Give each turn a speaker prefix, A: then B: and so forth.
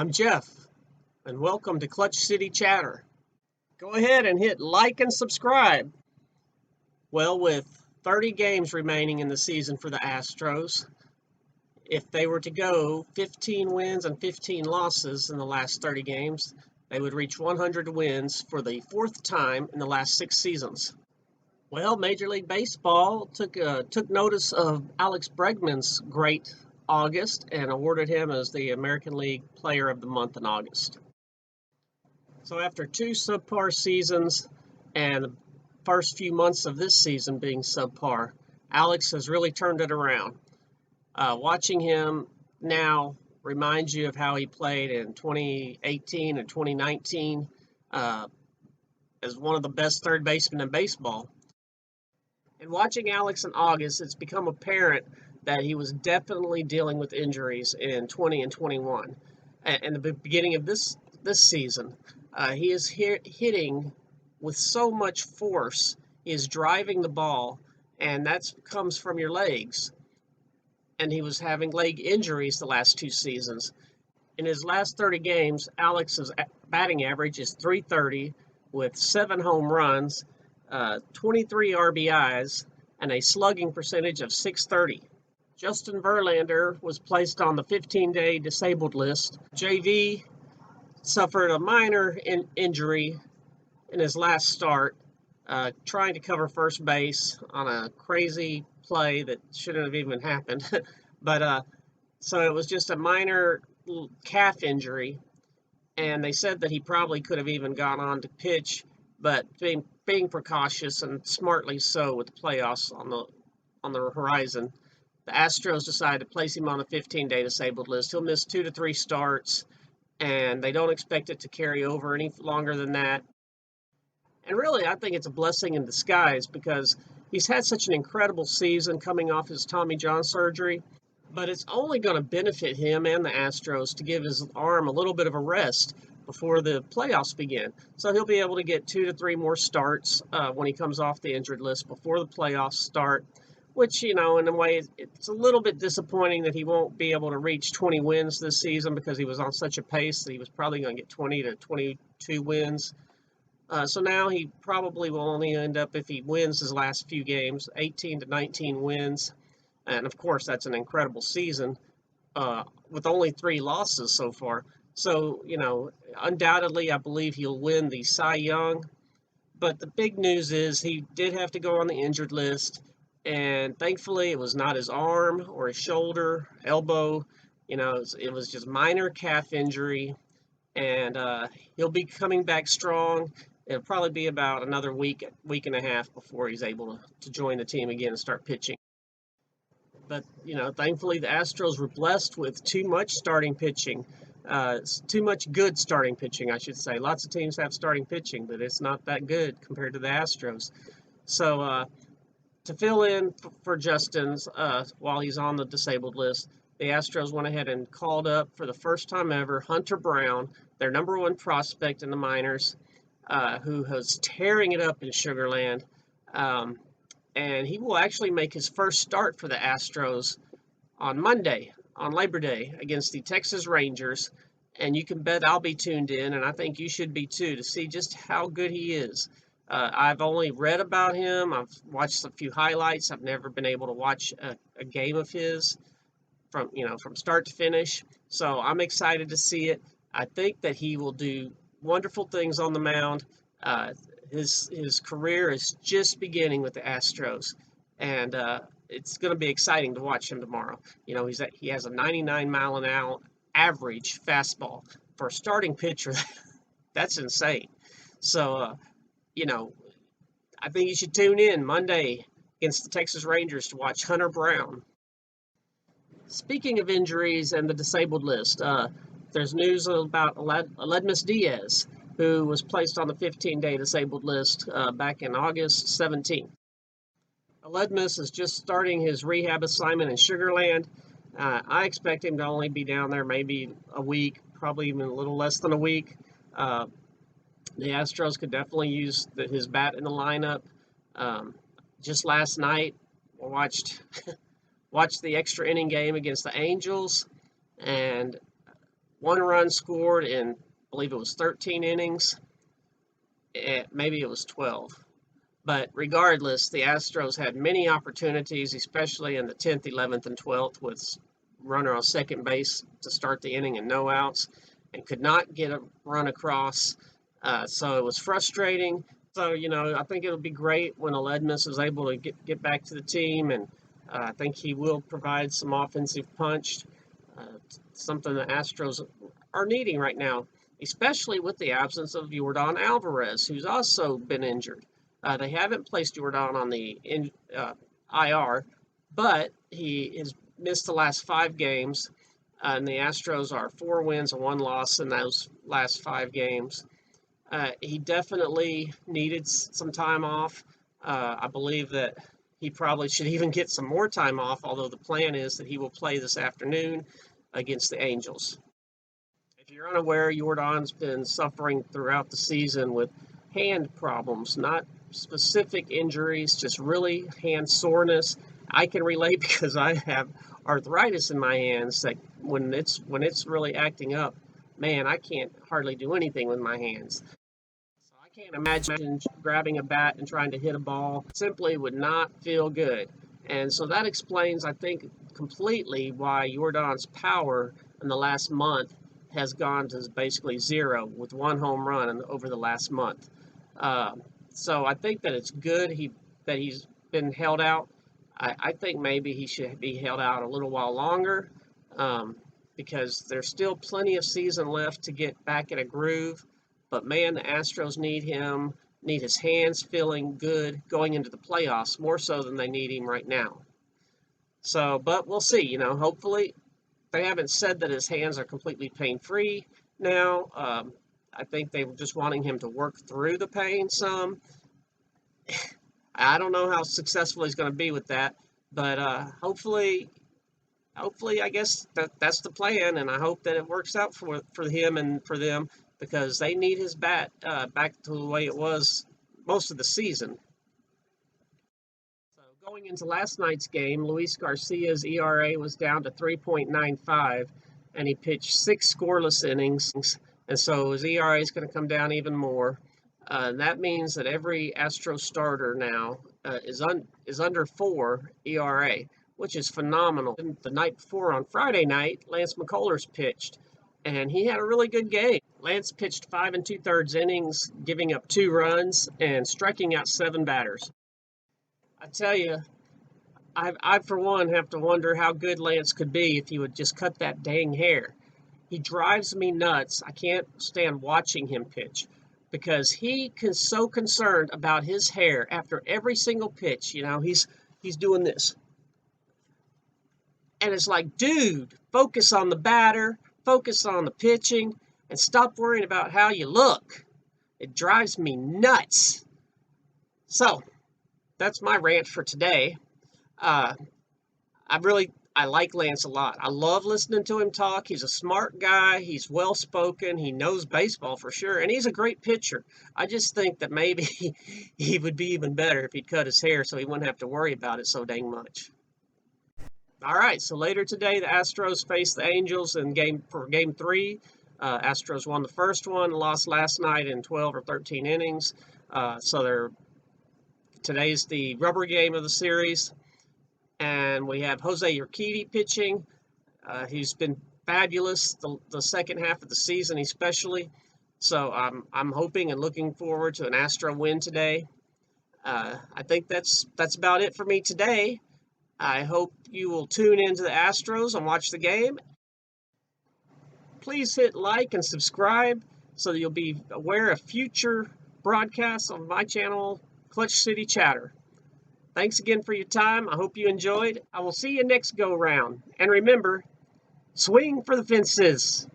A: I'm Jeff, and welcome to Clutch City Chatter. Go ahead and hit like and subscribe. Well, with 30 games remaining in the season for the Astros, if they were to go 15 wins and 15 losses in the last 30 games, they would reach 100 wins for the fourth time in the last 6 seasons. Well, Major League Baseball took notice of Alex Bregman's great August and awarded him as the American League Player of the Month in August. So after 2 subpar seasons and the first few months of this season being subpar, Alex has really turned it around. Watching him now reminds you of how he played in 2018 and 2019 as one of the best third basemen in baseball. And watching Alex in August, it's become apparent that he was definitely dealing with injuries in 20 and 21. And the beginning of this season, he is hitting with so much force. He is driving the ball, and that comes from your legs. And he was having leg injuries the last 2 seasons. In his last 30 games, Alex's batting average is .330 with 7 home runs, 23 RBIs, and a slugging percentage of .630. Justin Verlander was placed on the 15-day disabled list. JV suffered a minor injury in his last start, trying to cover first base on a crazy play that shouldn't have even happened. But so it was just a minor calf injury, and they said that he probably could have even gone on to pitch, but being precautious and smartly so with the playoffs on the horizon, the Astros decided to place him on the 15-day disabled list. He'll miss 2 to 3 starts, and they don't expect it to carry over any longer than that. And really, I think it's a blessing in disguise because he's had such an incredible season coming off his Tommy John surgery, but it's only going to benefit him and the Astros to give his arm a little bit of a rest before the playoffs begin. So he'll be able to get 2 to 3 more starts when he comes off the injured list before the playoffs start, which, in a way, it's a little bit disappointing that he won't be able to reach 20 wins this season because he was on such a pace that he was probably going to get 20 to 22 wins. So now he probably will only end up, if he wins his last few games, 18 to 19 wins. And, of course, that's an incredible season with only 3 losses so far. So, undoubtedly, I believe he'll win the Cy Young. But the big news is he did have to go on the injured list. And thankfully, it was not his arm or his shoulder, elbow. It was just minor calf injury. And he'll be coming back strong. It'll probably be about another week and a half before he's able to join the team again and start pitching. But, thankfully the Astros were blessed with too much starting pitching. Too much good starting pitching, I should say. Lots of teams have starting pitching, but it's not that good compared to the Astros. So to fill in for Justin's while he's on the disabled list, the Astros went ahead and called up for the first time ever Hunter Brown, their number 1 prospect in the minors, who was tearing it up in Sugar Land. And he will actually make his first start for the Astros on Monday, on Labor Day, against the Texas Rangers. And you can bet I'll be tuned in, and I think you should be too, to see just how good he is. I've only read about him. I've watched a few highlights. I've never been able to watch a game of his from start to finish. So I'm excited to see it. I think that he will do wonderful things on the mound. His career is just beginning with the Astros, and it's going to be exciting to watch him tomorrow. He has a 99 mile an hour average fastball for a starting pitcher. That's insane. So, I think you should tune in Monday against the Texas Rangers to watch Hunter Brown. Speaking of injuries and the disabled list, there's news about Aledmus Diaz, who was placed on the 15-day disabled list back in August 17th. Aledmus is just starting his rehab assignment in Sugar Land. I expect him to only be down there maybe a week, probably even a little less than a week. The Astros could definitely use his bat in the lineup. Just last night, I watched the extra inning game against the Angels, and 1 run scored in, I believe it was 13 innings. Maybe it was 12. But regardless, the Astros had many opportunities, especially in the 10th, 11th, and 12th, with runner on second base to start the inning and no outs, and could not get a run across. So it was frustrating. So, I think it'll be great when Aledmus is able to get back to the team, and I think he will provide some offensive punch, uh, something the Astros are needing right now, especially with the absence of Yordan Alvarez, who's also been injured. They haven't placed Yordan on the IR, but he has missed the last 5 games, and the Astros are 4 wins and 1 loss in those last 5 games. He definitely needed some time off. I believe that he probably should even get some more time off, although the plan is that he will play this afternoon against the Angels. If you're unaware, Yordan's been suffering throughout the season with hand problems, not specific injuries, just really hand soreness. I can relate because I have arthritis in my hands that when it's really acting up, man, I can't hardly do anything with my hands. So I can't imagine grabbing a bat and trying to hit a ball. Simply would not feel good. And so that explains, I think, completely why Yordan's power in the last month has gone to basically 0 with 1 home run over the last month. Uh, so I think that it's good that he's been held out. I think maybe he should be held out a little while longer, because there's still plenty of season left to get back in a groove. But man, the Astros need his hands feeling good going into the playoffs, more so than they need him right now. So, but we'll see. Hopefully they haven't said that his hands are completely pain-free now. I think they were just wanting him to work through the pain some. I don't know how successful he's going to be with that, but hopefully, I guess that's the plan, and I hope that it works out for him and for them, because they need his bat back to the way it was most of the season. So going into last night's game, Luis Garcia's ERA was down to 3.95, and he pitched 6 scoreless innings, and so his ERA is going to come down even more. That means that every Astro starter now is under 4 ERA, which is phenomenal. The night before, on Friday night, Lance McCullers pitched, and he had a really good game. Lance pitched 5 2/3 innings, giving up 2 runs and striking out 7 batters. I tell you, I for one have to wonder how good Lance could be if he would just cut that dang hair. He drives me nuts. I can't stand watching him pitch, because he is so concerned about his hair after every single pitch. He's doing this. And it's like, dude, focus on the batter, focus on the pitching, and stop worrying about how you look. It drives me nuts. So, that's my rant for today. I like Lance a lot. I love listening to him talk. He's a smart guy. He's well-spoken. He knows baseball for sure, and he's a great pitcher. I just think that maybe he would be even better if he'd cut his hair so he wouldn't have to worry about it so dang much. All right, so later today, the Astros face the Angels for Game 3. Astros won the first one, lost last night in 12 or 13 innings. So today's the rubber game of the series. And we have Jose Urquidy pitching. He's been fabulous the second half of the season, especially. So I'm hoping and looking forward to an Astro win today. I think that's about it for me today. I hope you will tune into the Astros and watch the game. Please hit like and subscribe so that you'll be aware of future broadcasts on my channel, Clutch City Chatter. Thanks again for your time. I hope you enjoyed. I will see you next go round. And remember, swing for the fences.